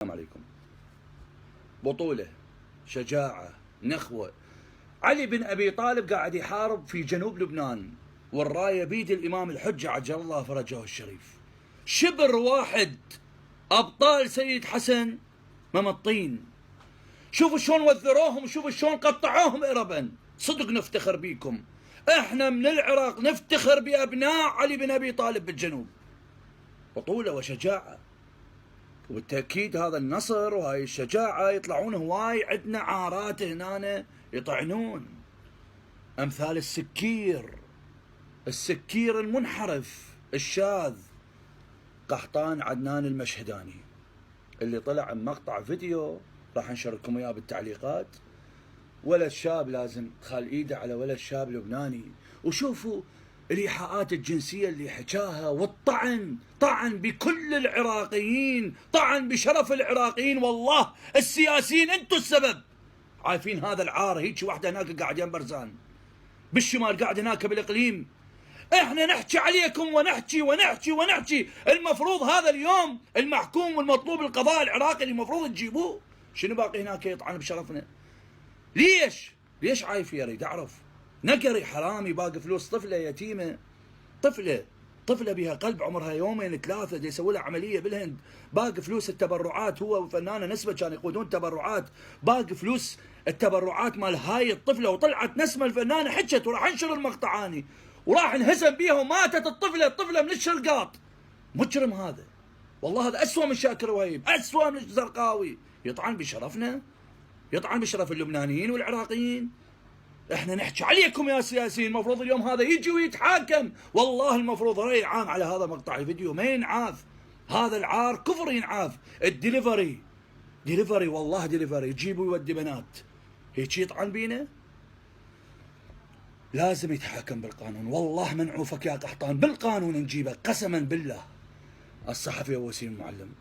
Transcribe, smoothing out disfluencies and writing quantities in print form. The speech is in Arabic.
السلام عليكم. بطولة، شجاعة، نخوة. علي بن أبي طالب قاعد يحارب في جنوب لبنان والراية بيد الإمام الحجة عجل الله فرجه الشريف. شبر واحد أبطال سيد حسن ممطين. شوفوا شلون وذروهم وشوفوا شلون قطعوهم إربا. صدق نفتخر بيكم. احنا من العراق نفتخر بأبناء علي بن أبي طالب بالجنوب. بطولة وشجاعة، وبالتأكيد هذا النصر وهاي الشجاعة يطلعون هواي عندنا عارات هنا يطعنون، أمثال السكير المنحرف الشاذ قحطان عدنان المشهداني اللي طلع مقطع فيديو راح نشارككم اياه بالتعليقات. ولد شاب لازم تخال ايده على ولد شاب لبناني، وشوفوا الإيحاءات الجنسية اللي حكاها والطعن، طعن بكل العراقيين، طعن بشرف العراقيين. والله السياسيين انتم السبب. عارفين هذا العار؟ هيك واحدة هناك قاعد يم برزان بالشمال، قاعد هناك بالاقليم. احنا نحكي عليكم ونحكي. المفروض هذا اليوم المحكوم والمطلوب القضاء العراقي اللي المفروض تجيبوه. شنو باقي هناك يطعن بشرفنا؟ ليش عايف؟ يريد اعرف. نقري حرامي باقي فلوس طفله يتيمه، طفله بها قلب عمرها يومين ثلاثه دي يسوي لها عمليه بالهند، باقي فلوس التبرعات. هو وفنانه نسمه كانوا يقودون تبرعات، باقي فلوس التبرعات مال هاي الطفله. وطلعت نسمه الفنانه حكت وراح انشر المقطع اني وراح انهزم بيها وماتت الطفله من الشرقاط. مجرم هذا، والله هذا اسوء من شاكر وهيب، اسوء من الزرقاوي. يطعن بشرفنا، يطعن بشرف اللبنانيين والعراقيين. احنا نحكي عليكم يا سياسيين. المفروض اليوم هذا يجي ويتحاكم. والله المفروض رأي عام على هذا مقطع الفيديو ما ينعاف. هذا العار كفر ينعاف. الدليفري والله دليفري يجيب ويودي بنات هيك يطعن بينا. لازم يتحاكم بالقانون. والله منعوفك يا قحطان، بالقانون نجيبك قسما بالله. الصحفي وسيم المعلم.